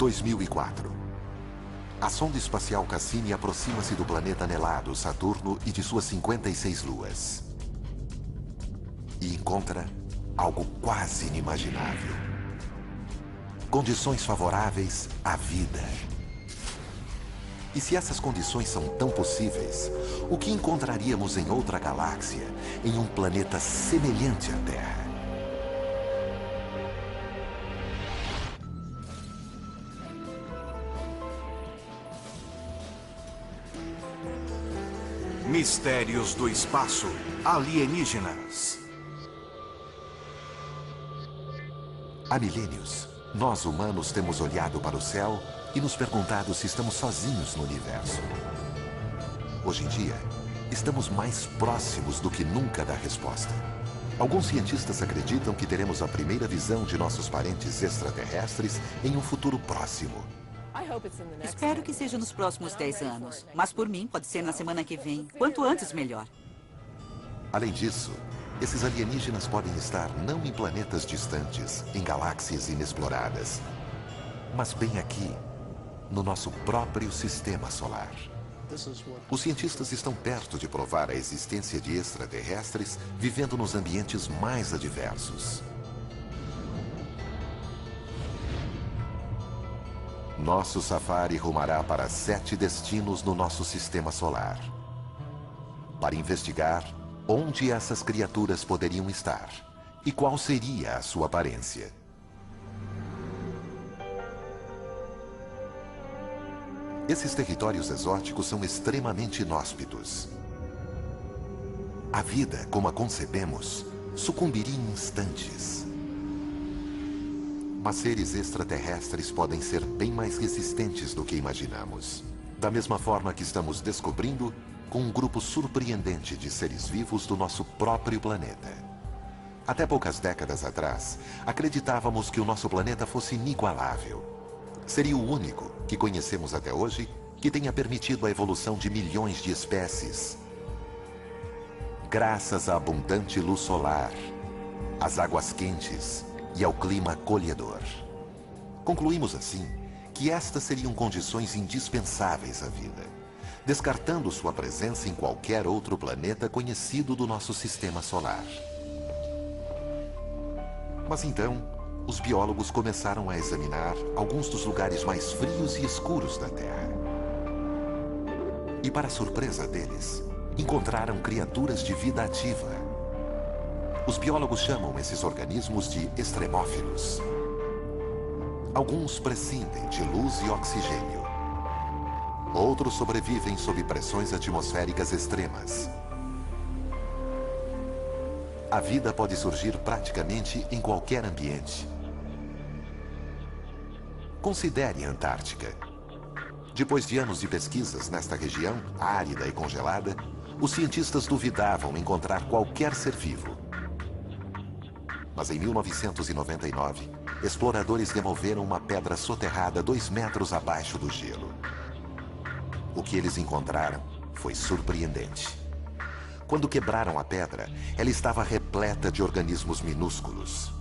2004. A sonda espacial Cassini aproxima-se do planeta anelado Saturno e de suas 56 luas. E encontra algo quase inimaginável. Condições favoráveis à vida. E se essas condições são tão possíveis, o que encontraríamos em outra galáxia, em um planeta semelhante à Terra? Mistérios do espaço. Alienígenas. Há milênios, nós humanos temos olhado para o céu e nos perguntado se estamos sozinhos no universo. Hoje em dia, estamos mais próximos do que nunca da resposta. Alguns cientistas acreditam que teremos a primeira visão de nossos parentes extraterrestres em um futuro próximo. Espero que seja nos próximos 10 anos. Mas por mim, pode ser na semana que vem. Quanto antes, melhor. Além disso, esses alienígenas podem estar não em planetas distantes, em galáxias inexploradas, mas bem aqui, no nosso próprio sistema solar. Os cientistas estão perto de provar a existência de extraterrestres vivendo nos ambientes mais adversos. Nosso safari rumará para 7 destinos no nosso sistema solar, para investigar onde essas criaturas poderiam estar e qual seria a sua aparência. Esses territórios exóticos são extremamente inóspitos. A vida, como a concebemos, sucumbiria em instantes. Mas seres extraterrestres podem ser bem mais resistentes do que imaginamos. Da mesma forma que estamos descobrindo com um grupo surpreendente de seres vivos do nosso próprio planeta. Até poucas décadas atrás, acreditávamos que o nosso planeta fosse inigualável. Seria o único que conhecemos até hoje que tenha permitido a evolução de milhões de espécies. Graças à abundante luz solar, às águas quentes e ao clima acolhedor. Concluímos assim que estas seriam condições indispensáveis à vida, descartando sua presença em qualquer outro planeta conhecido do nosso sistema solar. Mas então, os biólogos começaram a examinar alguns dos lugares mais frios e escuros da Terra. E para surpresa deles, encontraram criaturas de vida ativa. Os biólogos chamam esses organismos de extremófilos. Alguns prescindem de luz e oxigênio. Outros sobrevivem sob pressões atmosféricas extremas. A vida pode surgir praticamente em qualquer ambiente. Considere a Antártica. Depois de anos de pesquisas nesta região, árida e congelada, os cientistas duvidavam encontrar qualquer ser vivo. Mas em 1999, exploradores removeram uma pedra soterrada 2 metros abaixo do gelo. O que eles encontraram foi surpreendente. Quando quebraram a pedra, ela estava repleta de organismos minúsculos.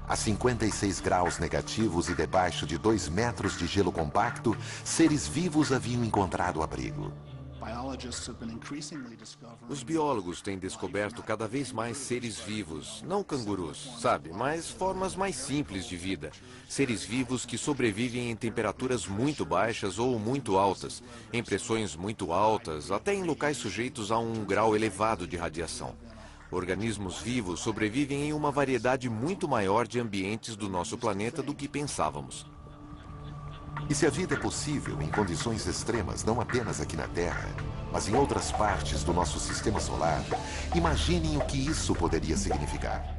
A 56 graus negativos e debaixo de 2 metros de gelo compacto, seres vivos haviam encontrado abrigo. Os biólogos têm descoberto cada vez mais seres vivos, não cangurus, sabe, mas formas mais simples de vida. Seres vivos que sobrevivem em temperaturas muito baixas ou muito altas, em pressões muito altas, até em locais sujeitos a um grau elevado de radiação. Organismos vivos sobrevivem em uma variedade muito maior de ambientes do nosso planeta do que pensávamos. E se a vida é possível em condições extremas, não apenas aqui na Terra, mas em outras partes do nosso sistema solar, imaginem o que isso poderia significar.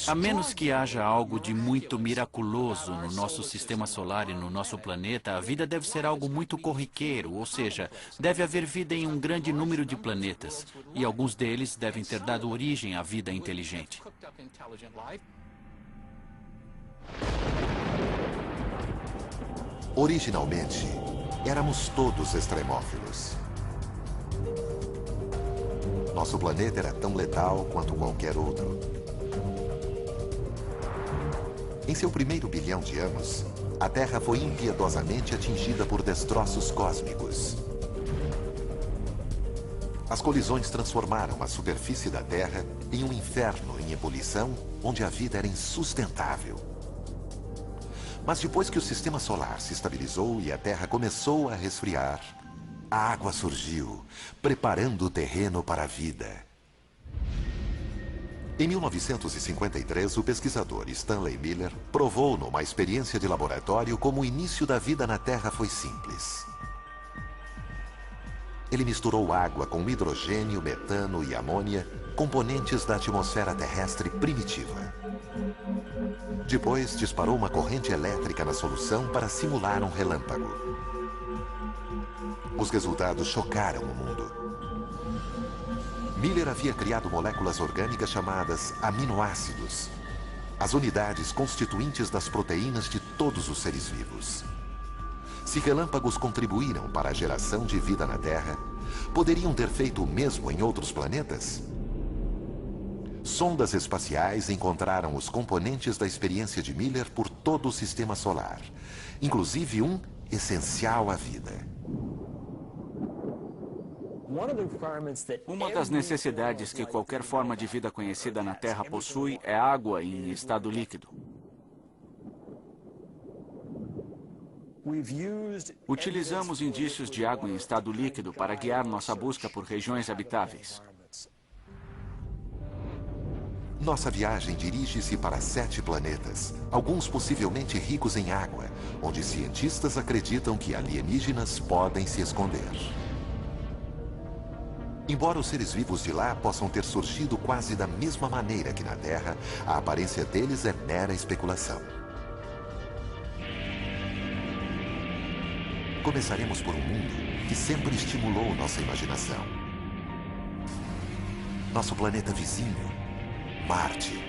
A menos que haja algo de muito miraculoso no nosso sistema solar e no nosso planeta, a vida deve ser algo muito corriqueiro, ou seja, deve haver vida em um grande número de planetas, e alguns deles devem ter dado origem à vida inteligente. Originalmente, éramos todos extremófilos. Nosso planeta era tão letal quanto qualquer outro. Em seu primeiro bilhão de anos, a Terra foi impiedosamente atingida por destroços cósmicos. As colisões transformaram a superfície da Terra em um inferno em ebulição, onde a vida era insustentável. Mas depois que o sistema solar se estabilizou e a Terra começou a resfriar, a água surgiu, preparando o terreno para a vida. Em 1953, o pesquisador Stanley Miller provou numa experiência de laboratório como o início da vida na Terra foi simples. Ele misturou água com hidrogênio, metano e amônia, componentes da atmosfera terrestre primitiva. Depois, disparou uma corrente elétrica na solução para simular um relâmpago. Os resultados chocaram o mundo. Miller havia criado moléculas orgânicas chamadas aminoácidos, as unidades constituintes das proteínas de todos os seres vivos. Se relâmpagos contribuíram para a geração de vida na Terra, poderiam ter feito o mesmo em outros planetas? Sondas espaciais encontraram os componentes da experiência de Miller por todo o sistema solar, inclusive um essencial à vida. Uma das necessidades que qualquer forma de vida conhecida na Terra possui é água em estado líquido. Utilizamos indícios de água em estado líquido para guiar nossa busca por regiões habitáveis. Nossa viagem dirige-se para 7 planetas, alguns possivelmente ricos em água, onde cientistas acreditam que alienígenas podem se esconder. Embora os seres vivos de lá possam ter surgido quase da mesma maneira que na Terra, a aparência deles é mera especulação. Começaremos por um mundo que sempre estimulou nossa imaginação. Nosso planeta vizinho, Marte.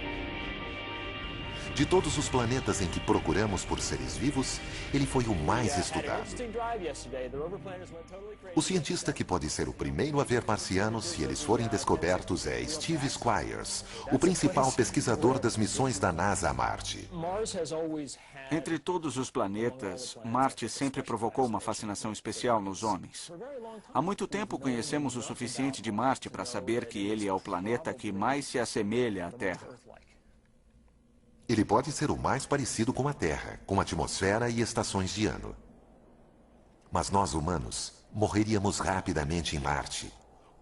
De todos os planetas em que procuramos por seres vivos, ele foi o mais estudado. O cientista que pode ser o primeiro a ver marcianos se eles forem descobertos é Steve Squyres, o principal pesquisador das missões da NASA a Marte. Entre todos os planetas, Marte sempre provocou uma fascinação especial nos homens. Há muito tempo conhecemos o suficiente de Marte para saber que ele é o planeta que mais se assemelha à Terra. Ele pode ser o mais parecido com a Terra, com atmosfera e estações de ano. Mas nós, humanos, morreríamos rapidamente em Marte.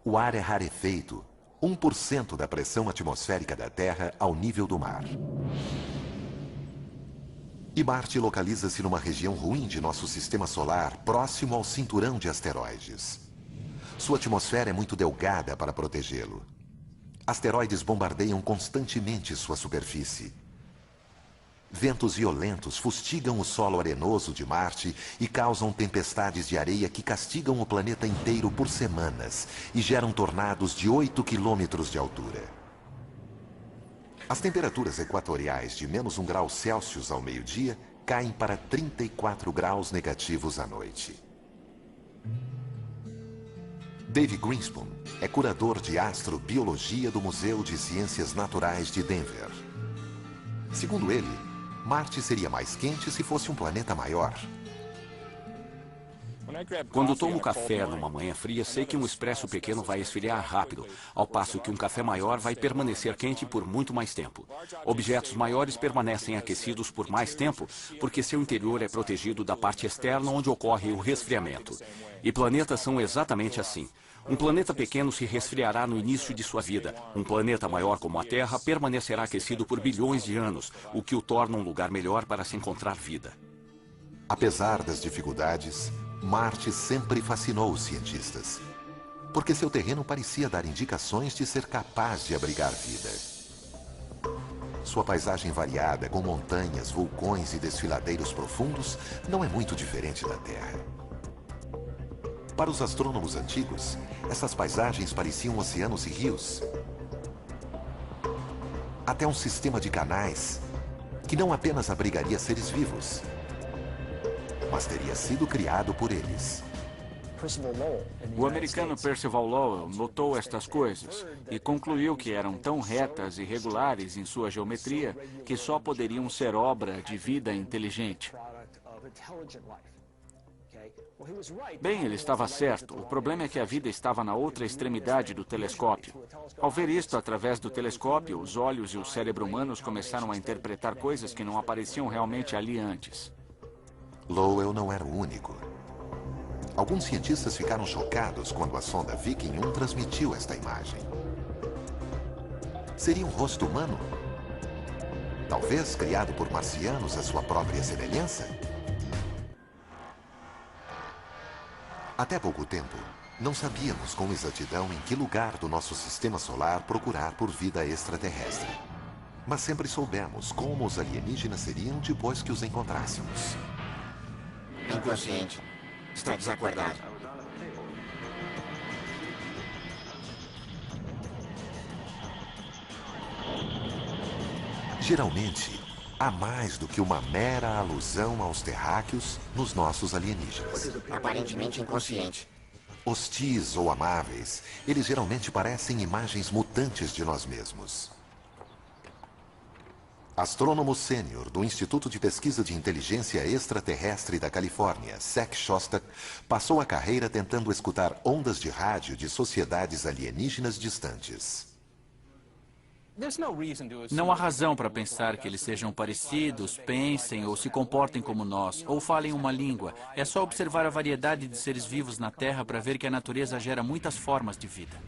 O ar é rarefeito, 1% da pressão atmosférica da Terra ao nível do mar. E Marte localiza-se numa região ruim de nosso sistema solar, próximo ao cinturão de asteroides. Sua atmosfera é muito delgada para protegê-lo. Asteroides bombardeiam constantemente sua superfície. Ventos violentos fustigam o solo arenoso de Marte e causam tempestades de areia que castigam o planeta inteiro por semanas e geram tornados de 8 quilômetros de altura. As temperaturas equatoriais de menos 1 grau Celsius ao meio-dia caem para 34 graus negativos à noite. Dave Greenspan é curador de astrobiologia do Museu de Ciências Naturais de Denver. Segundo ele, Marte seria mais quente se fosse um planeta maior. Quando tomo café numa manhã fria, sei que um expresso pequeno vai esfriar rápido, ao passo que um café maior vai permanecer quente por muito mais tempo. Objetos maiores permanecem aquecidos por mais tempo, porque seu interior é protegido da parte externa onde ocorre o resfriamento. E planetas são exatamente assim. Um planeta pequeno se resfriará no início de sua vida. Um planeta maior como a Terra permanecerá aquecido por bilhões de anos, o que o torna um lugar melhor para se encontrar vida. Apesar das dificuldades, Marte sempre fascinou os cientistas, porque seu terreno parecia dar indicações de ser capaz de abrigar vida. Sua paisagem variada, com montanhas, vulcões e desfiladeiros profundos, não é muito diferente da Terra. Para os astrônomos antigos, essas paisagens pareciam oceanos e rios. Até um sistema de canais que não apenas abrigaria seres vivos, mas teria sido criado por eles. O americano Percival Lowell notou estas coisas e concluiu que eram tão retas e regulares em sua geometria que só poderiam ser obra de vida inteligente. Bem, ele estava certo. O problema é que a vida estava na outra extremidade do telescópio. Ao ver isto através do telescópio, os olhos e o cérebro humanos começaram a interpretar coisas que não apareciam realmente ali antes. Lowell não era o único. Alguns cientistas ficaram chocados quando a sonda Viking 1 transmitiu esta imagem. Seria um rosto humano? Talvez criado por marcianos à sua própria semelhança? Até pouco tempo, não sabíamos com exatidão em que lugar do nosso sistema solar procurar por vida extraterrestre. Mas sempre soubemos como os alienígenas seriam depois que os encontrássemos. Inconsciente. Está desacordado. Geralmente, há mais do que uma mera alusão aos terráqueos nos nossos alienígenas. Aparentemente inconsciente. Hostis ou amáveis, eles geralmente parecem imagens mutantes de nós mesmos. Astrônomo sênior do Instituto de Pesquisa de Inteligência Extraterrestre da Califórnia, Zach Shostak, passou a carreira tentando escutar ondas de rádio de sociedades alienígenas distantes. Não há razão para pensar que eles sejam parecidos, pensem ou se comportem como nós, ou falem uma língua. É só observar a variedade de seres vivos na Terra para ver que a natureza gera muitas formas de vida.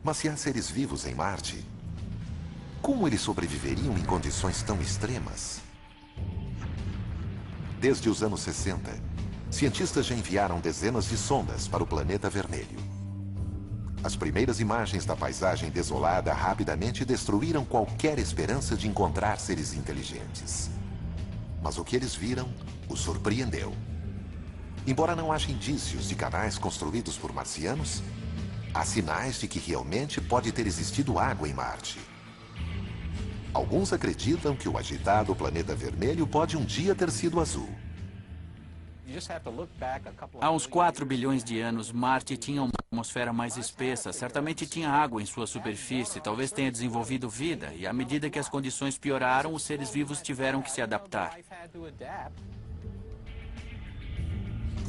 Mas se há seres vivos em Marte, como eles sobreviveriam em condições tão extremas? Desde os anos 60, cientistas já enviaram dezenas de sondas para o planeta vermelho. As primeiras imagens da paisagem desolada rapidamente destruíram qualquer esperança de encontrar seres inteligentes. Mas o que eles viram os surpreendeu. Embora não haja indícios de canais construídos por marcianos, há sinais de que realmente pode ter existido água em Marte. Alguns acreditam que o agitado planeta vermelho pode um dia ter sido azul. Há uns 4 bilhões de anos, Marte tinha uma atmosfera mais espessa. Certamente tinha água em sua superfície, talvez tenha desenvolvido vida. E à medida que as condições pioraram, os seres vivos tiveram que se adaptar.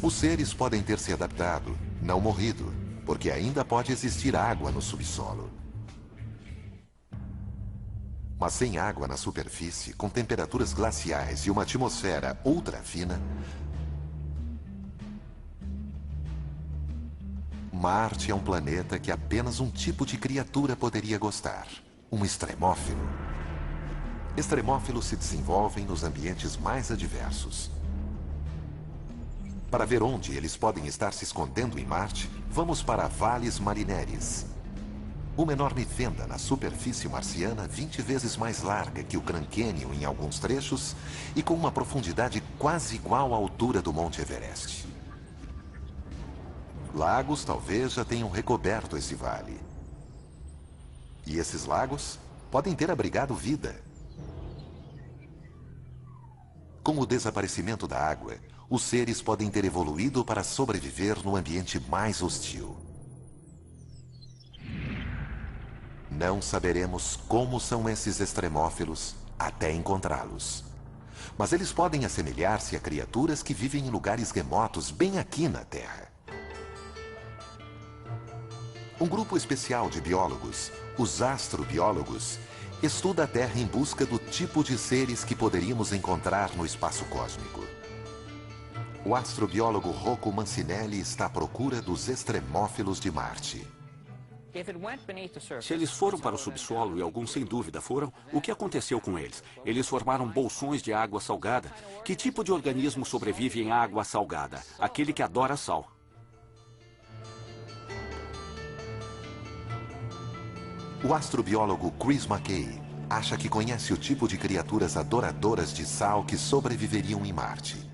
Os seres podem ter se adaptado, não morrido, porque ainda pode existir água no subsolo. Mas sem água na superfície, com temperaturas glaciais e uma atmosfera ultra fina, Marte é um planeta que apenas um tipo de criatura poderia gostar: um extremófilo. Extremófilos se desenvolvem nos ambientes mais adversos. Para ver onde eles podem estar se escondendo em Marte, vamos para Valles Marineris. Uma enorme fenda na superfície marciana 20 vezes mais larga que o Grand Canyon em alguns trechos e com uma profundidade quase igual à altura do Monte Everest. Lagos talvez já tenham recoberto esse vale. E esses lagos podem ter abrigado vida. Com o desaparecimento da água, os seres podem ter evoluído para sobreviver no ambiente mais hostil. Não saberemos como são esses extremófilos até encontrá-los. Mas eles podem assemelhar-se a criaturas que vivem em lugares remotos bem aqui na Terra. Um grupo especial de biólogos, os astrobiólogos, estuda a Terra em busca do tipo de seres que poderíamos encontrar no espaço cósmico. O astrobiólogo Rocco Mancinelli está à procura dos extremófilos de Marte. Se eles foram para o subsolo, e alguns sem dúvida foram, o que aconteceu com eles? Eles formaram bolsões de água salgada. Que tipo de organismo sobrevive em água salgada? Aquele que adora sal. O astrobiólogo Chris McKay acha que conhece o tipo de criaturas adoradoras de sal que sobreviveriam em Marte.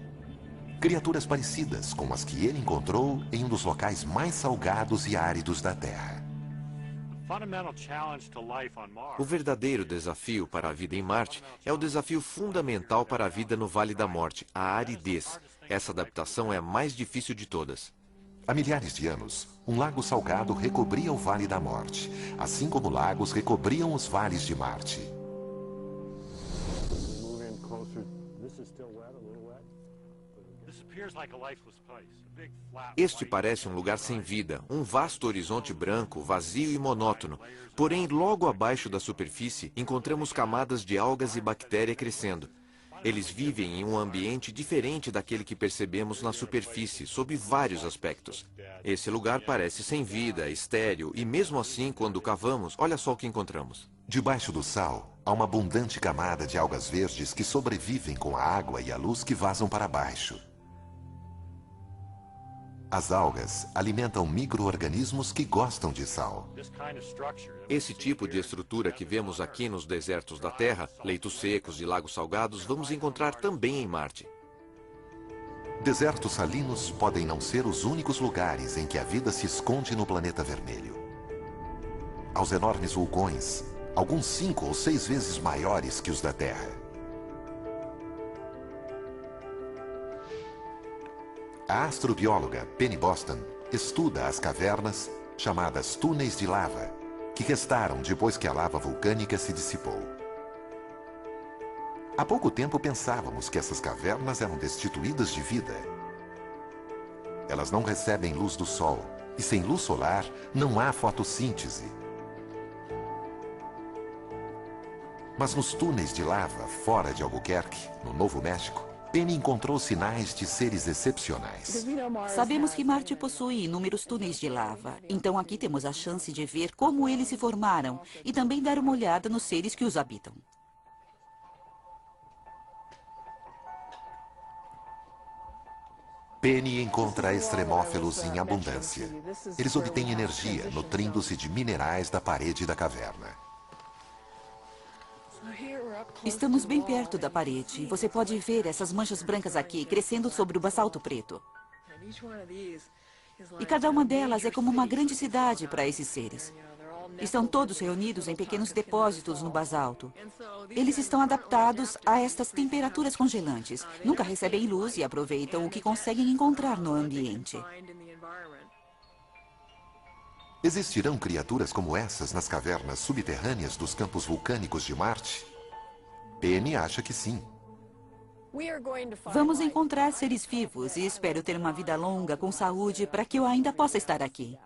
Criaturas parecidas com as que ele encontrou em um dos locais mais salgados e áridos da Terra. O verdadeiro desafio para a vida em Marte é o desafio fundamental para a vida no Vale da Morte, a aridez. Essa adaptação é a mais difícil de todas. Há milhares de anos, um lago salgado recobria o Vale da Morte, assim como lagos recobriam os vales de Marte. Este parece um lugar sem vida, um vasto horizonte branco, vazio e monótono. Porém, logo abaixo da superfície, encontramos camadas de algas e bactéria crescendo. Eles vivem em um ambiente diferente daquele que percebemos na superfície, sob vários aspectos. Esse lugar parece sem vida, estéril, e mesmo assim, quando cavamos, olha só o que encontramos. Debaixo do sal, há uma abundante camada de algas verdes que sobrevivem com a água e a luz que vazam para baixo. As algas alimentam micro-organismos que gostam de sal. Esse tipo de estrutura que vemos aqui nos desertos da Terra, leitos secos e lagos salgados, vamos encontrar também em Marte. Desertos salinos podem não ser os únicos lugares em que a vida se esconde no planeta vermelho. Aos enormes vulcões, alguns 5 ou 6 vezes maiores que os da Terra. A astrobióloga Penny Boston estuda as cavernas chamadas túneis de lava, que restaram depois que a lava vulcânica se dissipou. Há pouco tempo pensávamos que essas cavernas eram destituídas de vida. Elas não recebem luz do sol, e sem luz solar não há fotossíntese. Mas nos túneis de lava, fora de Albuquerque, no Novo México, Penny encontrou sinais de seres excepcionais. Sabemos que Marte possui inúmeros túneis de lava, então aqui temos a chance de ver como eles se formaram e também dar uma olhada nos seres que os habitam. Penny encontra extremófilos em abundância. Eles obtêm energia nutrindo-se de minerais da parede da caverna. Estamos bem perto da parede. Você pode ver essas manchas brancas aqui crescendo sobre o basalto preto. E cada uma delas é como uma grande cidade para esses seres. Estão todos reunidos em pequenos depósitos no basalto. Eles estão adaptados a estas temperaturas congelantes. Nunca recebem luz e aproveitam o que conseguem encontrar no ambiente. Existirão criaturas como essas nas cavernas subterrâneas dos campos vulcânicos de Marte? Penny acha que sim. Vamos encontrar seres vivos e espero ter uma vida longa com saúde para que eu ainda possa estar aqui.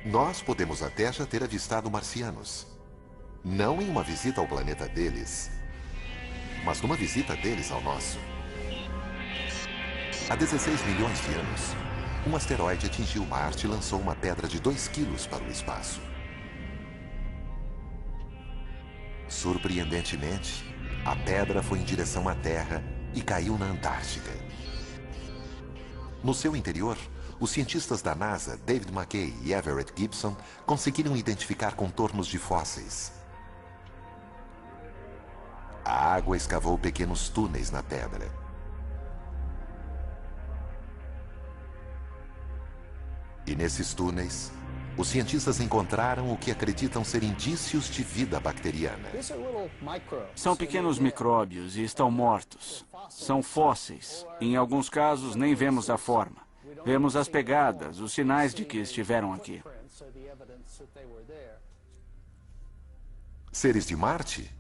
Nós podemos até já ter avistado marcianos. Não em uma visita ao planeta deles, mas numa visita deles ao nosso. Há 16 milhões de anos, um asteroide atingiu Marte e lançou uma pedra de 2 quilos para o espaço. Surpreendentemente, a pedra foi em direção à Terra e caiu na Antártica. No seu interior, os cientistas da NASA, David McKay e Everett Gibson, conseguiram identificar contornos de fósseis. A água escavou pequenos túneis na pedra. E nesses túneis, os cientistas encontraram o que acreditam ser indícios de vida bacteriana. São pequenos micróbios e estão mortos. São fósseis. Em alguns casos, nem vemos a forma. Vemos as pegadas, os sinais de que estiveram aqui. Seres de Marte?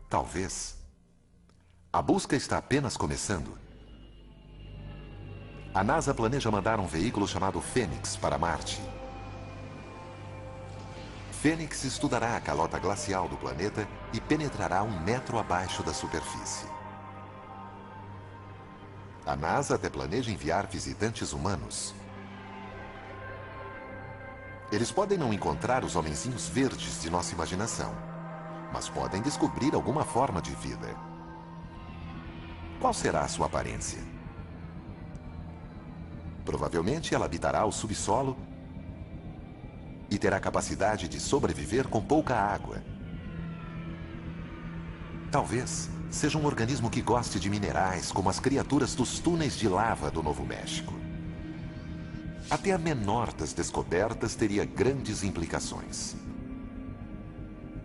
Talvez. A busca está apenas começando. A NASA planeja mandar um veículo chamado Fênix para Marte. Fênix estudará a calota glacial do planeta e penetrará 1 metro abaixo da superfície. A NASA até planeja enviar visitantes humanos. Eles podem não encontrar os homenzinhos verdes de nossa imaginação, mas podem descobrir alguma forma de vida. Qual será a sua aparência? Provavelmente ela habitará o subsolo e terá capacidade de sobreviver com pouca água. Talvez seja um organismo que goste de minerais, como as criaturas dos túneis de lava do Novo México. Até a menor das descobertas teria grandes implicações.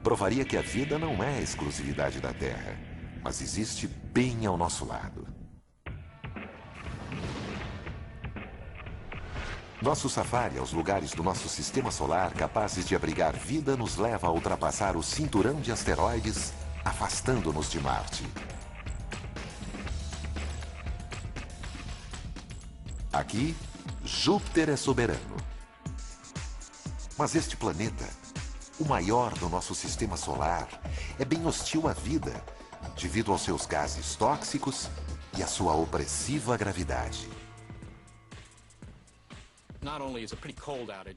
Provaria que a vida não é exclusividade da Terra, mas existe bem ao nosso lado. Nosso safari aos lugares do nosso sistema solar capazes de abrigar vida nos leva a ultrapassar o cinturão de asteroides afastando-nos de Marte. Aqui, Júpiter é soberano. Mas este planeta, o maior do nosso sistema solar, é bem hostil à vida, devido aos seus gases tóxicos e à sua opressiva gravidade.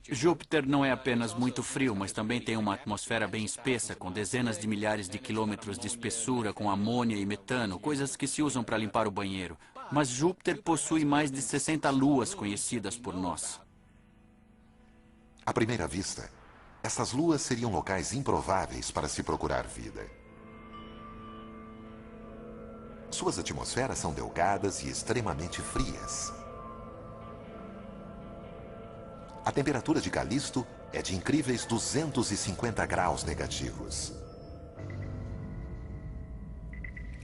Júpiter não é apenas muito frio, mas também tem uma atmosfera bem espessa, com dezenas de milhares de quilômetros de espessura, com amônia e metano, coisas que se usam para limpar o banheiro. Mas Júpiter possui mais de 60 luas conhecidas por nós. À primeira vista, essas luas seriam locais improváveis para se procurar vida. Suas atmosferas são delgadas e extremamente frias. A temperatura de Calisto é de incríveis 250 graus negativos.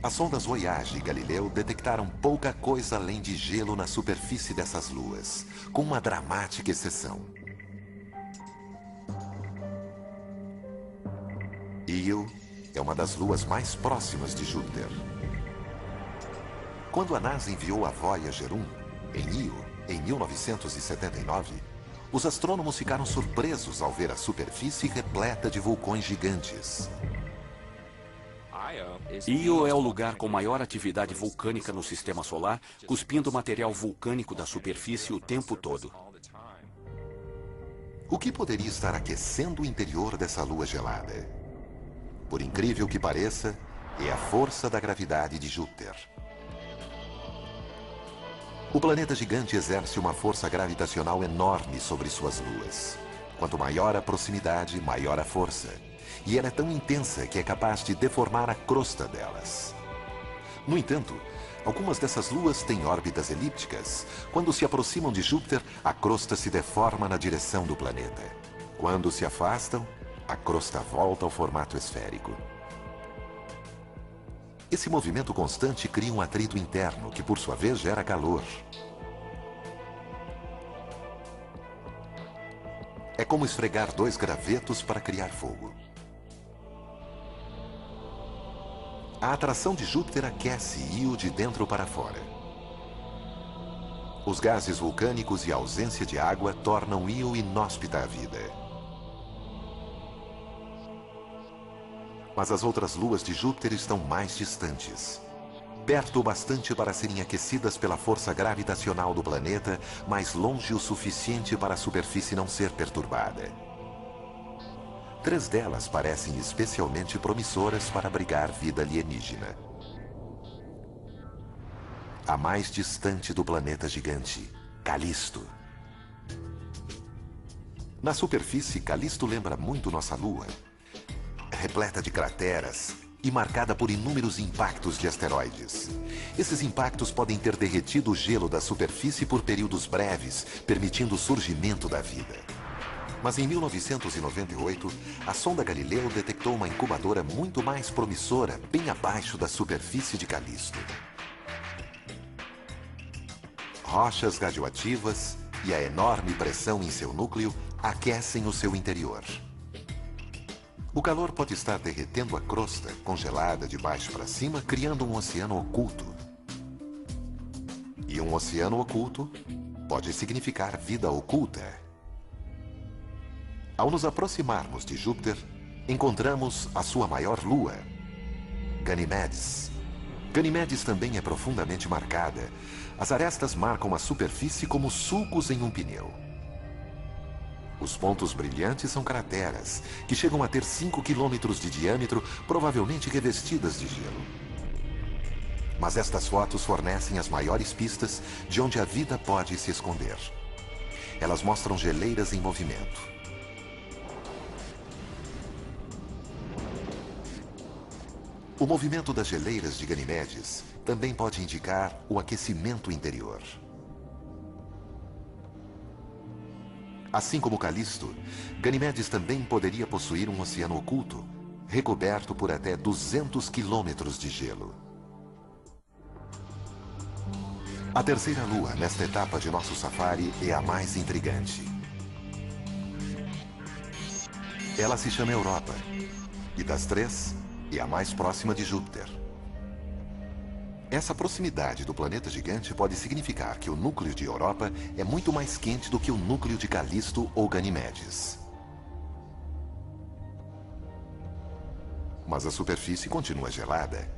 As sondas Voyage e Galileu detectaram pouca coisa além de gelo na superfície dessas luas, com uma dramática exceção. Io é uma das luas mais próximas de Júpiter. Quando a NASA enviou a Voyager 1 em Io, em 1979, os astrônomos ficaram surpresos ao ver a superfície repleta de vulcões gigantes. Io é o lugar com maior atividade vulcânica no sistema solar, cuspindo material vulcânico da superfície o tempo todo. O que poderia estar aquecendo o interior dessa lua gelada? Por incrível que pareça, é a força da gravidade de Júpiter. O planeta gigante exerce uma força gravitacional enorme sobre suas luas. Quanto maior a proximidade, maior a força. E ela é tão intensa que é capaz de deformar a crosta delas. No entanto, algumas dessas luas têm órbitas elípticas. Quando se aproximam de Júpiter, a crosta se deforma na direção do planeta. Quando se afastam, a crosta volta ao formato esférico. Esse movimento constante cria um atrito interno, que por sua vez gera calor. É como esfregar dois gravetos para criar fogo. A atração de Júpiter aquece Io de dentro para fora. Os gases vulcânicos e a ausência de água tornam Io inóspita à vida. Mas as outras luas de Júpiter estão mais distantes. Perto o bastante para serem aquecidas pela força gravitacional do planeta, mas longe o suficiente para a superfície não ser perturbada. 3 delas parecem especialmente promissoras para abrigar vida alienígena. A mais distante do planeta gigante, Calisto. Na superfície, Calisto lembra muito nossa Lua. Repleta de crateras e marcada por inúmeros impactos de asteroides. Esses impactos podem ter derretido o gelo da superfície por períodos breves, permitindo o surgimento da vida. Mas em 1998, a sonda Galileu detectou uma incubadora muito mais promissora bem abaixo da superfície de Calisto. Rochas radioativas e a enorme pressão em seu núcleo aquecem o seu interior. O calor pode estar derretendo a crosta, congelada de baixo para cima, criando um oceano oculto. E um oceano oculto pode significar vida oculta. Ao nos aproximarmos de Júpiter, encontramos a sua maior lua, Ganimedes. Ganimedes também é profundamente marcada. As arestas marcam a superfície como sulcos em um pneu. Os pontos brilhantes são crateras, que chegam a ter 5 quilômetros de diâmetro, provavelmente revestidas de gelo. Mas estas fotos fornecem as maiores pistas de onde a vida pode se esconder. Elas mostram geleiras em movimento. O movimento das geleiras de Ganimedes também pode indicar o aquecimento interior. Assim como Calisto, Ganimedes também poderia possuir um oceano oculto, recoberto por até 200 quilômetros de gelo. A terceira lua nesta etapa de nosso safari é a mais intrigante. Ela se chama Europa, e das 3, e a mais próxima de Júpiter. Essa proximidade do planeta gigante pode significar que o núcleo de Europa é muito mais quente do que o núcleo de Calisto ou Ganimedes. Mas a superfície continua gelada.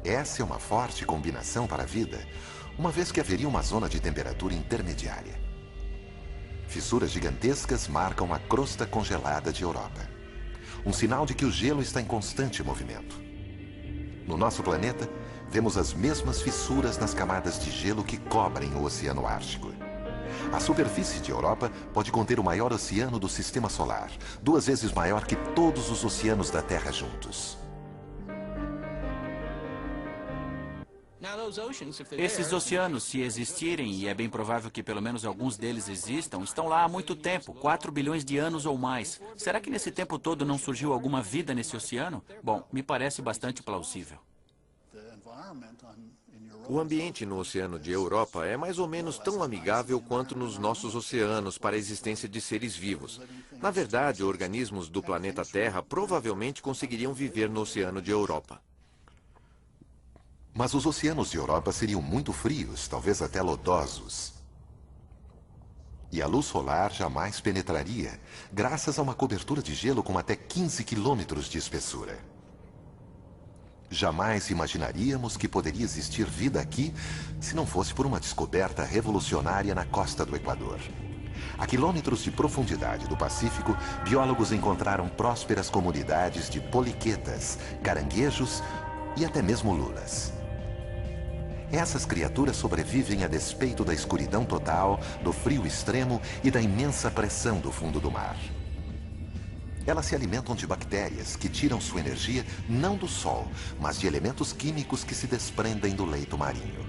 Essa é uma forte combinação para a vida, uma vez que haveria uma zona de temperatura intermediária. Fissuras gigantescas marcam a crosta congelada de Europa. Um sinal de que o gelo está em constante movimento. No nosso planeta, vemos as mesmas fissuras nas camadas de gelo que cobrem o Oceano Ártico. A superfície de Europa pode conter o maior oceano do Sistema Solar, 2 vezes maior que todos os oceanos da Terra juntos. Esses oceanos, se existirem, e é bem provável que pelo menos alguns deles existam, estão lá há muito tempo, 4 bilhões de anos ou mais. Será que nesse tempo todo não surgiu alguma vida nesse oceano? Bom, me parece bastante plausível. O ambiente no Oceano de Europa é mais ou menos tão amigável quanto nos nossos oceanos para a existência de seres vivos. Na verdade, organismos do planeta Terra provavelmente conseguiriam viver no Oceano de Europa. Mas os oceanos de Europa seriam muito frios, talvez até lodosos. E a luz solar jamais penetraria, graças a uma cobertura de gelo com até 15 quilômetros de espessura. Jamais imaginaríamos que poderia existir vida aqui se não fosse por uma descoberta revolucionária na costa do Equador. A quilômetros de profundidade do Pacífico, biólogos encontraram prósperas comunidades de poliquetas, caranguejos e até mesmo lulas. Essas criaturas sobrevivem a despeito da escuridão total, do frio extremo e da imensa pressão do fundo do mar. Elas se alimentam de bactérias que tiram sua energia não do sol, mas de elementos químicos que se desprendem do leito marinho.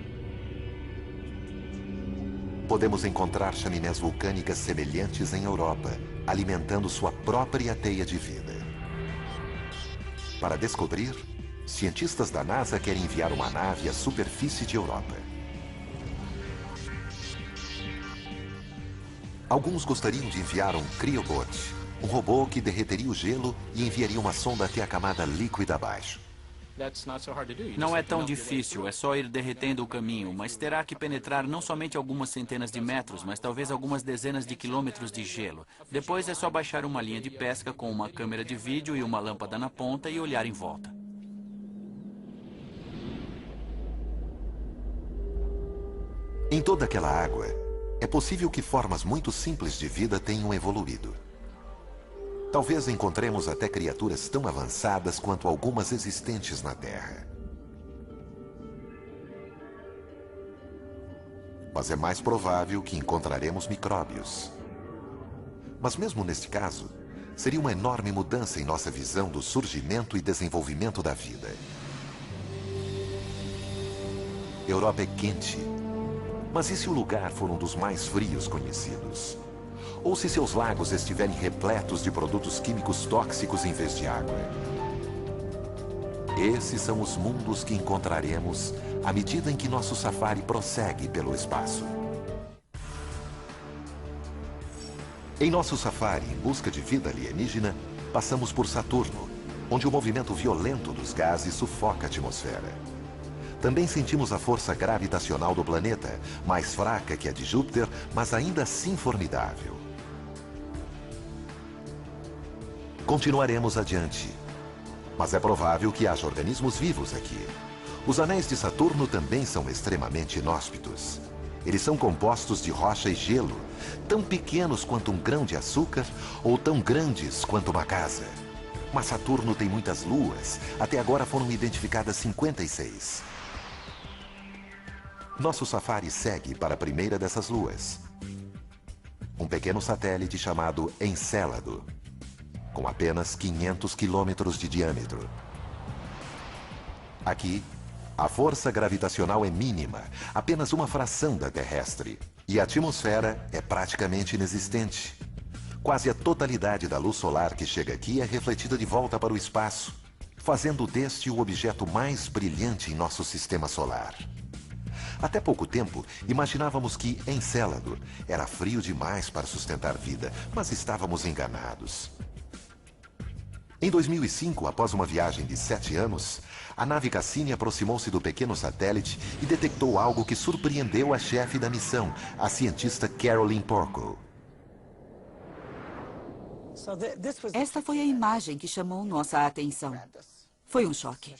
Podemos encontrar chaminés vulcânicas semelhantes em Europa, alimentando sua própria teia de vida. Para descobrir, cientistas da NASA querem enviar uma nave à superfície de Europa. Alguns gostariam de enviar um Cryobot, um robô que derreteria o gelo e enviaria uma sonda até a camada líquida abaixo. Não é tão difícil, é só ir derretendo o caminho, mas terá que penetrar não somente algumas centenas de metros, mas talvez algumas dezenas de quilômetros de gelo. Depois é só baixar uma linha de pesca com uma câmera de vídeo e uma lâmpada na ponta e olhar em volta. Em toda aquela água, é possível que formas muito simples de vida tenham evoluído. Talvez encontremos até criaturas tão avançadas quanto algumas existentes na Terra. Mas é mais provável que encontraremos micróbios. Mas mesmo neste caso, seria uma enorme mudança em nossa visão do surgimento e desenvolvimento da vida. Europa é quente. Mas e se o lugar for um dos mais frios conhecidos? Ou se seus lagos estiverem repletos de produtos químicos tóxicos em vez de água? Esses são os mundos que encontraremos à medida em que nosso safari prossegue pelo espaço. Em nosso safari em busca de vida alienígena, passamos por Saturno, onde o movimento violento dos gases sufoca a atmosfera. Também sentimos a força gravitacional do planeta, mais fraca que a de Júpiter, mas ainda assim formidável. Continuaremos adiante, mas é provável que haja organismos vivos aqui. Os anéis de Saturno também são extremamente inóspitos. Eles são compostos de rocha e gelo, tão pequenos quanto um grão de açúcar ou tão grandes quanto uma casa. Mas Saturno tem muitas luas, até agora foram identificadas 56. Nosso safari segue para a primeira dessas luas. Um pequeno satélite chamado Encélado, com apenas 500 quilômetros de diâmetro. Aqui, a força gravitacional é mínima, apenas uma fração da terrestre. E a atmosfera é praticamente inexistente. Quase a totalidade da luz solar que chega aqui é refletida de volta para o espaço, fazendo deste o objeto mais brilhante em nosso sistema solar. Até pouco tempo, imaginávamos que Encélado era frio demais para sustentar vida, mas estávamos enganados. Em 2005, após uma viagem de 7 anos, a nave Cassini aproximou-se do pequeno satélite e detectou algo que surpreendeu a chefe da missão, a cientista Caroline Porco. Esta foi a imagem que chamou nossa atenção. Foi um choque.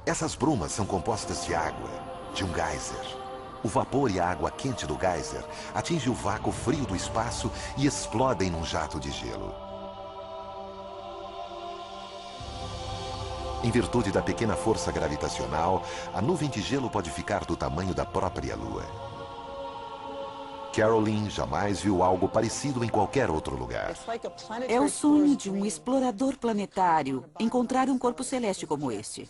Essas brumas são compostas de água, de um geyser. O vapor e a água quente do geyser atingem o vácuo frio do espaço e explodem num jato de gelo. Em virtude da pequena força gravitacional, a nuvem de gelo pode ficar do tamanho da própria Lua. Caroline jamais viu algo parecido em qualquer outro lugar. É o sonho de um explorador planetário encontrar um corpo celeste como este.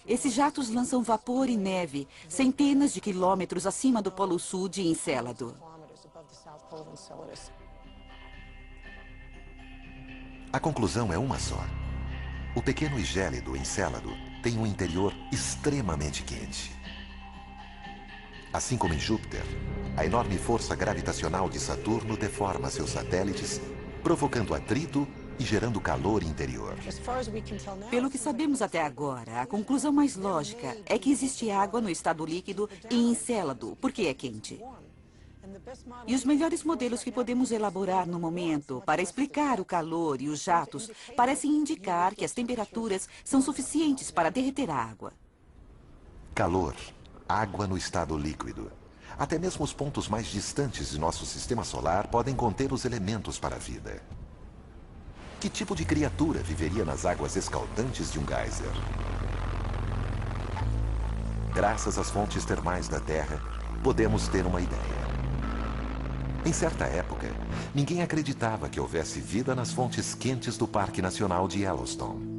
Esses jatos lançam vapor e neve centenas de quilômetros acima do Polo Sul de Encélado. A conclusão é uma só. O pequeno e gélido Encélado tem um interior extremamente quente. Assim como em Júpiter, a enorme força gravitacional de Saturno deforma seus satélites, provocando atrito e gerando calor interior. Pelo que sabemos até agora, a conclusão mais lógica é que existe água no estado líquido em Encélado, porque é quente. E os melhores modelos que podemos elaborar no momento para explicar o calor e os jatos parecem indicar que as temperaturas são suficientes para derreter a água. Calor, água no estado líquido. Até mesmo os pontos mais distantes de nosso sistema solar podem conter os elementos para a vida. Que tipo de criatura viveria nas águas escaldantes de um geyser? Graças às fontes termais da Terra, podemos ter uma ideia. Em certa época, ninguém acreditava que houvesse vida nas fontes quentes do Parque Nacional de Yellowstone.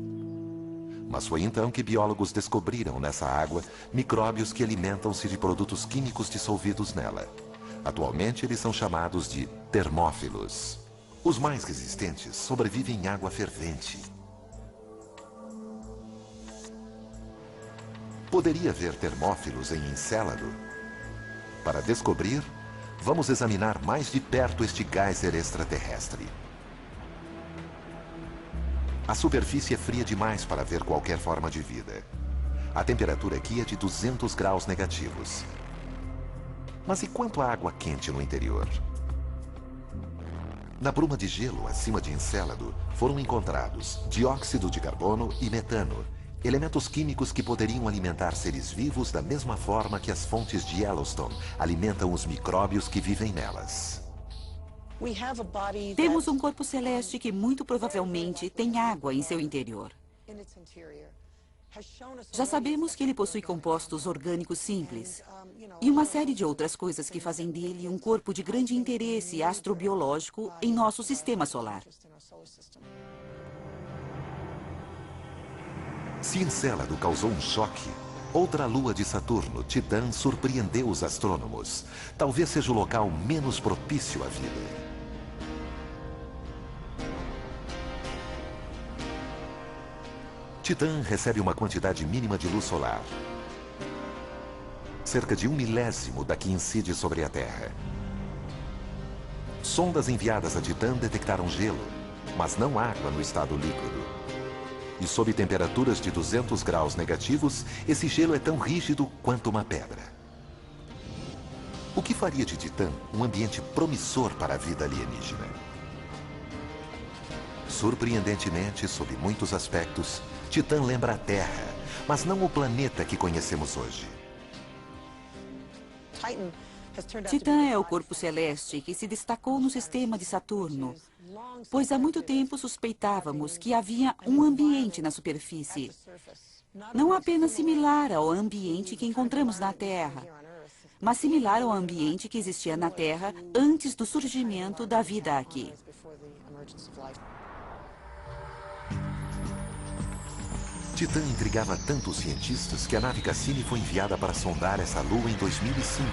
Mas foi então que biólogos descobriram nessa água micróbios que alimentam-se de produtos químicos dissolvidos nela. Atualmente, eles são chamados de termófilos. Os mais resistentes sobrevivem em água fervente. Poderia haver termófilos em Encélado? Para descobrir, vamos examinar mais de perto este geyser extraterrestre. A superfície é fria demais para ver qualquer forma de vida. A temperatura aqui é de 200 graus negativos. Mas e quanto à água quente no interior? Na bruma de gelo acima de Encélado foram encontrados dióxido de carbono e metano, elementos químicos que poderiam alimentar seres vivos da mesma forma que as fontes de Yellowstone alimentam os micróbios que vivem nelas. Temos um corpo celeste que muito provavelmente tem água em seu interior. Já sabemos que ele possui compostos orgânicos simples e uma série de outras coisas que fazem dele um corpo de grande interesse astrobiológico em nosso sistema solar. Se Encélado causou um choque, outra lua de Saturno, Titã, surpreendeu os astrônomos. Talvez seja o local menos propício à vida. Titã recebe uma quantidade mínima de luz solar. Cerca de 1/1000 da que incide sobre a Terra. Sondas enviadas a Titã detectaram gelo, mas não água no estado líquido. E sob temperaturas de 200 graus negativos, esse gelo é tão rígido quanto uma pedra. O que faria de Titã um ambiente promissor para a vida alienígena? Surpreendentemente, sob muitos aspectos, Titã lembra a Terra, mas não o planeta que conhecemos hoje. Titã é o corpo celeste que se destacou no sistema de Saturno, pois há muito tempo suspeitávamos que havia um ambiente na superfície, não apenas similar ao ambiente que encontramos na Terra, mas similar ao ambiente que existia na Terra antes do surgimento da vida aqui. Titã intrigava tanto os cientistas que a nave Cassini foi enviada para sondar essa lua em 2005.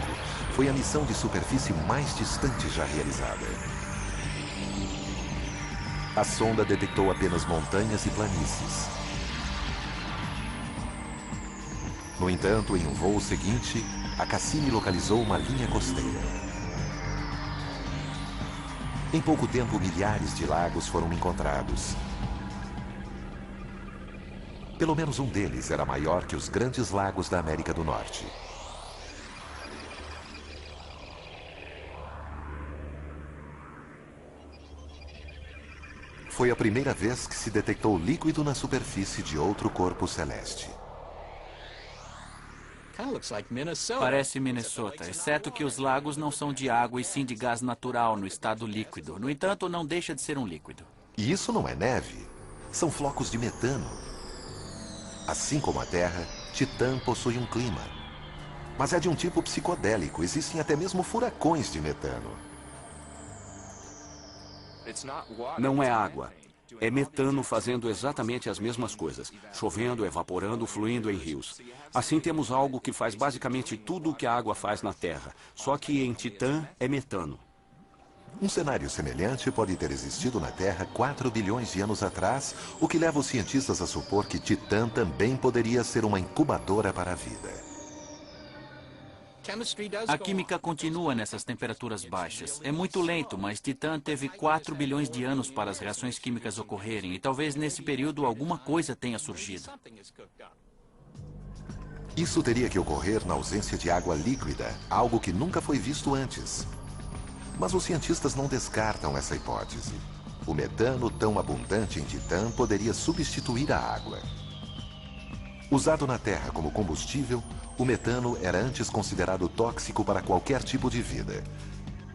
Foi a missão de superfície mais distante já realizada. A sonda detectou apenas montanhas e planícies. No entanto, em um voo seguinte, a Cassini localizou uma linha costeira. Em pouco tempo, milhares de lagos foram encontrados. Pelo menos um deles era maior que os grandes lagos da América do Norte. Foi a primeira vez que se detectou líquido na superfície de outro corpo celeste. Parece Minnesota, exceto que os lagos não são de água e sim de gás natural no estado líquido. No entanto, não deixa de ser um líquido. E isso não é neve, são flocos de metano. Assim como a Terra, Titã possui um clima. Mas é de um tipo psicodélico, existem até mesmo furacões de metano. Não é água. É metano fazendo exatamente as mesmas coisas. Chovendo, evaporando, fluindo em rios. Assim temos algo que faz basicamente tudo o que a água faz na Terra. Só que em Titã é metano. Um cenário semelhante pode ter existido na Terra 4 bilhões de anos atrás, o que leva os cientistas a supor que Titã também poderia ser uma incubadora para a vida. A química continua nessas temperaturas baixas. É muito lento, mas Titã teve 4 bilhões de anos para as reações químicas ocorrerem, e talvez nesse período alguma coisa tenha surgido. Isso teria que ocorrer na ausência de água líquida, algo que nunca foi visto antes. Mas os cientistas não descartam essa hipótese. O metano tão abundante em Titã poderia substituir a água. Usado na Terra como combustível, o metano era antes considerado tóxico para qualquer tipo de vida.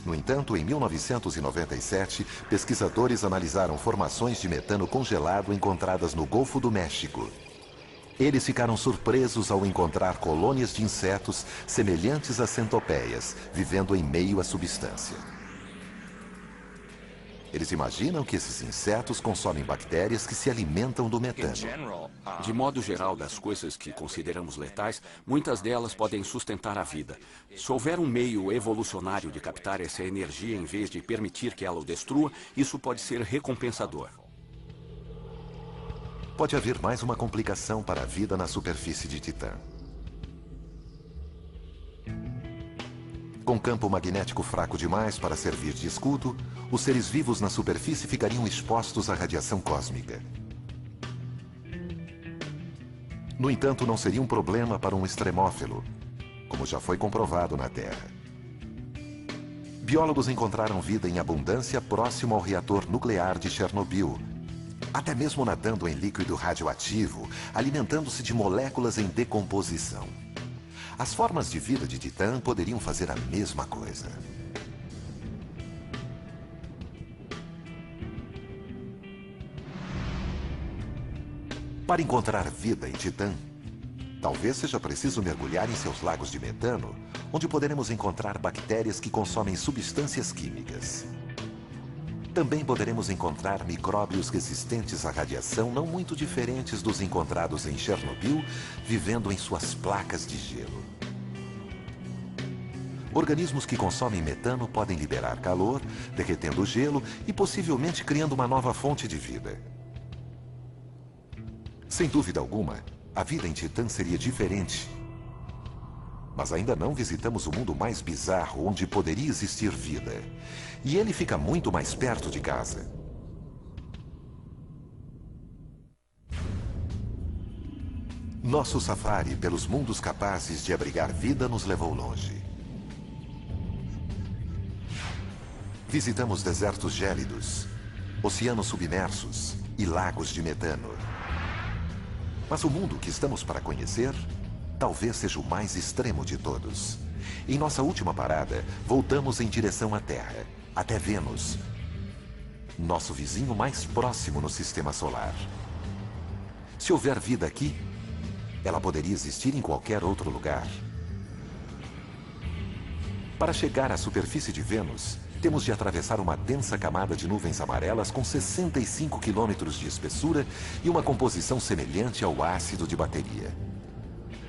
No entanto, em 1997, pesquisadores analisaram formações de metano congelado encontradas no Golfo do México. Eles ficaram surpresos ao encontrar colônias de insetos semelhantes a centopeias, vivendo em meio à substância. Eles imaginam que esses insetos consomem bactérias que se alimentam do metano. De modo geral, das coisas que consideramos letais, muitas delas podem sustentar a vida. Se houver um meio evolucionário de captar essa energia em vez de permitir que ela o destrua, isso pode ser recompensador. Pode haver mais uma complicação para a vida na superfície de Titã. Com campo magnético fraco demais para servir de escudo, os seres vivos na superfície ficariam expostos à radiação cósmica. No entanto, não seria um problema para um extremófilo, como já foi comprovado na Terra. Biólogos encontraram vida em abundância próximo ao reator nuclear de Chernobyl, até mesmo nadando em líquido radioativo, alimentando-se de moléculas em decomposição. As formas de vida de Titã poderiam fazer a mesma coisa. Para encontrar vida em Titã, talvez seja preciso mergulhar em seus lagos de metano, onde poderemos encontrar bactérias que consomem substâncias químicas. Também poderemos encontrar micróbios resistentes à radiação não muito diferentes dos encontrados em Chernobyl, vivendo em suas placas de gelo. Organismos que consomem metano podem liberar calor, derretendo o gelo e possivelmente criando uma nova fonte de vida. Sem dúvida alguma, a vida em Titã seria diferente. Mas ainda não visitamos o mundo mais bizarro onde poderia existir vida. E ele fica muito mais perto de casa. Nosso safari pelos mundos capazes de abrigar vida nos levou longe. Visitamos desertos gélidos, oceanos submersos e lagos de metano. Mas o mundo que estamos para conhecer talvez seja o mais extremo de todos. Em nossa última parada, voltamos em direção à Terra, até Vênus, nosso vizinho mais próximo no Sistema Solar. Se houver vida aqui, ela poderia existir em qualquer outro lugar. Para chegar à superfície de Vênus, temos de atravessar uma densa camada de nuvens amarelas com 65 quilômetros de espessura e uma composição semelhante ao ácido de bateria.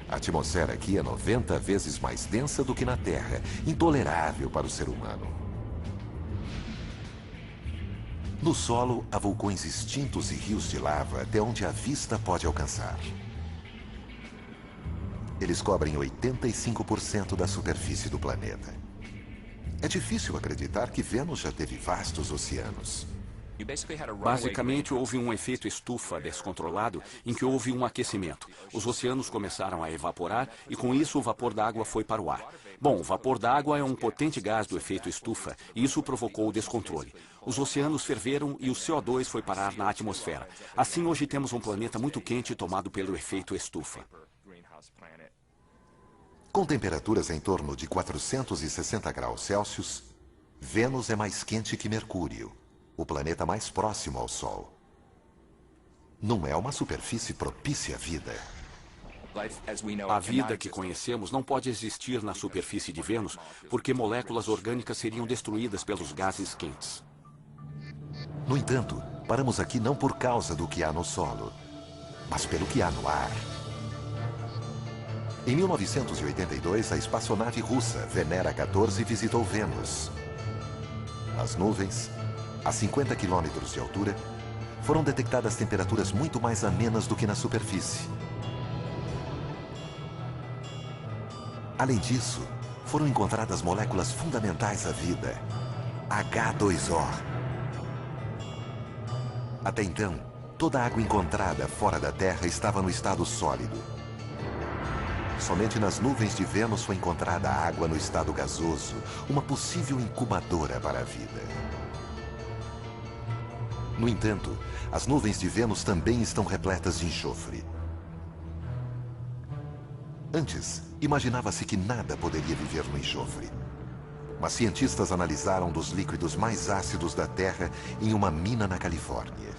A atmosfera aqui é 90 vezes mais densa do que na Terra, intolerável para o ser humano. No solo, há vulcões extintos e rios de lava até onde a vista pode alcançar. Eles cobrem 85% da superfície do planeta. É difícil acreditar que Vênus já teve vastos oceanos. Basicamente, houve um efeito estufa descontrolado em que houve um aquecimento. Os oceanos começaram a evaporar e, com isso, o vapor d'água foi para o ar. Bom, o vapor d'água é um potente gás do efeito estufa e isso provocou o descontrole. Os oceanos ferveram e o CO2 foi parar na atmosfera. Assim, hoje temos um planeta muito quente tomado pelo efeito estufa. Com temperaturas em torno de 460 graus Celsius, Vênus é mais quente que Mercúrio, o planeta mais próximo ao Sol. Não é uma superfície propícia à vida. A vida que conhecemos não pode existir na superfície de Vênus porque moléculas orgânicas seriam destruídas pelos gases quentes. No entanto, paramos aqui não por causa do que há no solo, mas pelo que há no ar. Em 1982, a espaçonave russa Venera 14 visitou Vênus. Nas nuvens, a 50 quilômetros de altura, foram detectadas temperaturas muito mais amenas do que na superfície. Além disso, foram encontradas moléculas fundamentais à vida, H2O. Até então, toda a água encontrada fora da Terra estava no estado sólido. Somente nas nuvens de Vênus foi encontrada a água no estado gasoso, uma possível incubadora para a vida. No entanto, as nuvens de Vênus também estão repletas de enxofre. Antes, imaginava-se que nada poderia viver no enxofre. Mas cientistas analisaram dos líquidos mais ácidos da Terra em uma mina na Califórnia.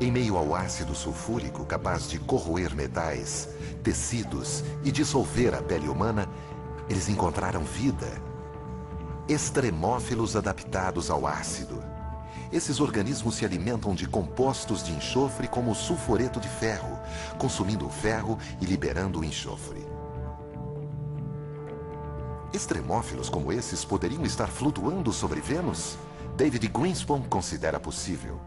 Em meio ao ácido sulfúrico capaz de corroer metais, tecidos e dissolver a pele humana, eles encontraram vida. Extremófilos adaptados ao ácido. Esses organismos se alimentam de compostos de enxofre como o sulfureto de ferro, consumindo o ferro e liberando o enxofre. Extremófilos como esses poderiam estar flutuando sobre Vênus? David Greenspan considera possível.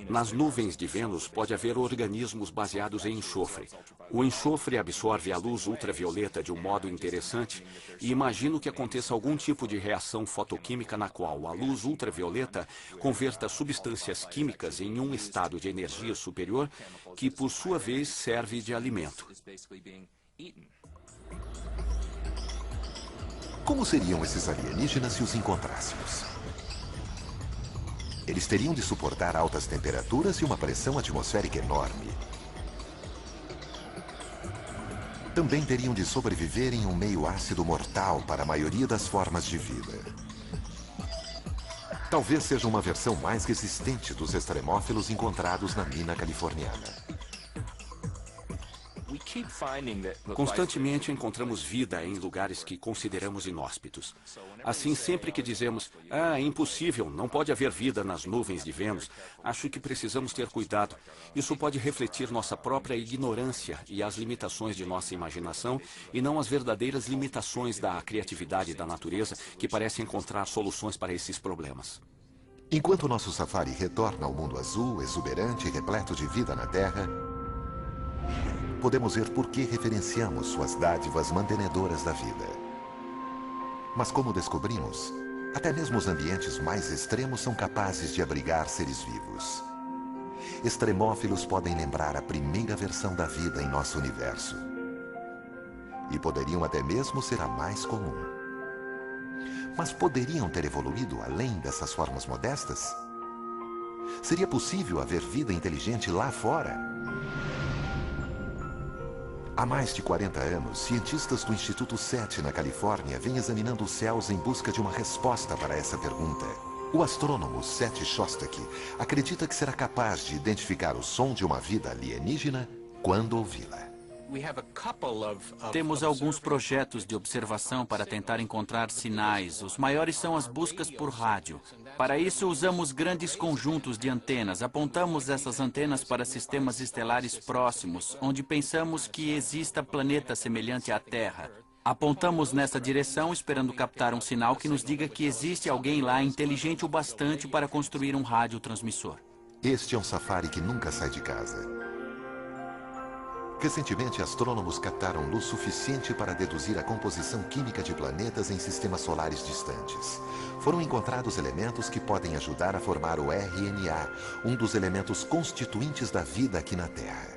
Nas nuvens de Vênus pode haver organismos baseados em enxofre. O enxofre absorve a luz ultravioleta de um modo interessante e imagino que aconteça algum tipo de reação fotoquímica na qual a luz ultravioleta converta substâncias químicas em um estado de energia superior que, por sua vez, serve de alimento. Como seriam esses alienígenas se os encontrássemos? Eles teriam de suportar altas temperaturas e uma pressão atmosférica enorme. Também teriam de sobreviver em um meio ácido mortal para a maioria das formas de vida. Talvez seja uma versão mais resistente dos extremófilos encontrados na mina californiana. Constantemente encontramos vida em lugares que consideramos inóspitos. Assim, sempre que dizemos, é impossível, não pode haver vida nas nuvens de Vênus, acho que precisamos ter cuidado. Isso pode refletir nossa própria ignorância e as limitações de nossa imaginação e não as verdadeiras limitações da criatividade da natureza que parece encontrar soluções para esses problemas. Enquanto nosso safari retorna ao mundo azul, exuberante e repleto de vida na Terra, podemos ver por que referenciamos suas dádivas mantenedoras da vida. Mas como descobrimos, até mesmo os ambientes mais extremos são capazes de abrigar seres vivos. Extremófilos podem lembrar a primeira versão da vida em nosso universo. E poderiam até mesmo ser a mais comum. Mas poderiam ter evoluído além dessas formas modestas? Seria possível haver vida inteligente lá fora? Há mais de 40 anos, cientistas do Instituto SETI, na Califórnia, vêm examinando os céus em busca de uma resposta para essa pergunta. O astrônomo Seth Shostak acredita que será capaz de identificar o som de uma vida alienígena quando ouvi-la. Temos alguns projetos de observação para tentar encontrar sinais. Os maiores são as buscas por rádio. Para isso, usamos grandes conjuntos de antenas. Apontamos essas antenas para sistemas estelares próximos, onde pensamos que exista planeta semelhante à Terra. Apontamos nessa direção, esperando captar um sinal que nos diga que existe alguém lá inteligente o bastante para construir um radiotransmissor. Este é um safari que nunca sai de casa. Recentemente, astrônomos captaram luz suficiente para deduzir a composição química de planetas em sistemas solares distantes. Foram encontrados elementos que podem ajudar a formar o RNA, um dos elementos constituintes da vida aqui na Terra.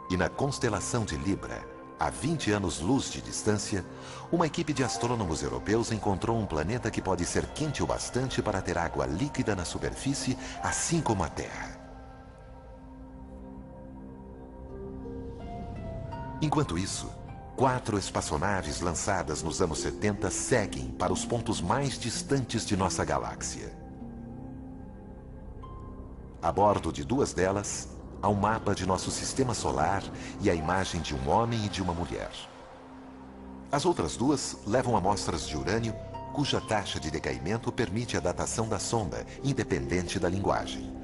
E na constelação de Libra, a 20 anos-luz de distância, uma equipe de astrônomos europeus encontrou um planeta que pode ser quente o bastante para ter água líquida na superfície, assim como a Terra. Enquanto isso, 4 espaçonaves lançadas nos anos 70 seguem para os pontos mais distantes de nossa galáxia. A bordo de 2 delas, há um mapa de nosso sistema solar e a imagem de um homem e de uma mulher. As outras 2 levam amostras de urânio, cuja taxa de decaimento permite a datação da sonda, independente da linguagem.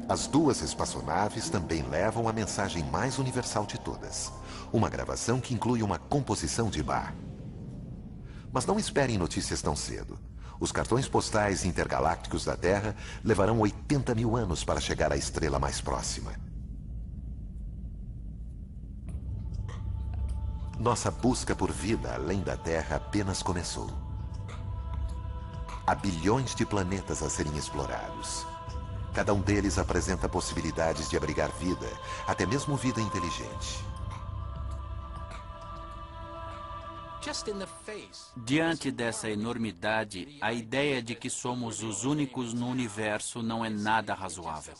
As 2 espaçonaves também levam a mensagem mais universal de todas, uma gravação que inclui uma composição de Bach. Mas não esperem notícias tão cedo. Os cartões postais intergalácticos da Terra levarão 80 mil anos para chegar à estrela mais próxima. Nossa busca por vida além da Terra apenas começou. Há bilhões de planetas a serem explorados. Cada um deles apresenta possibilidades de abrigar vida, até mesmo vida inteligente. Diante dessa enormidade, a ideia de que somos os únicos no universo não é nada razoável.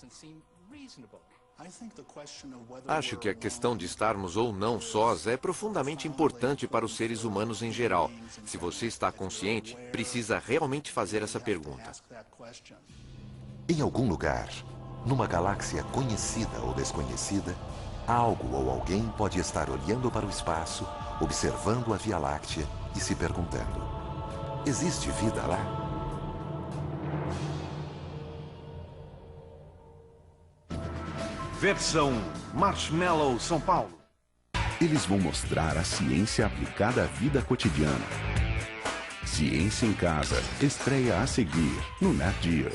Acho que a questão de estarmos ou não sós é profundamente importante para os seres humanos em geral. Se você está consciente, precisa realmente fazer essa pergunta. Em algum lugar, numa galáxia conhecida ou desconhecida, algo ou alguém pode estar olhando para o espaço, observando a Via Láctea e se perguntando: existe vida lá? Versão Marshmallow São Paulo. Eles vão mostrar a ciência aplicada à vida cotidiana. Ciência em Casa estreia a seguir no Nat Geo.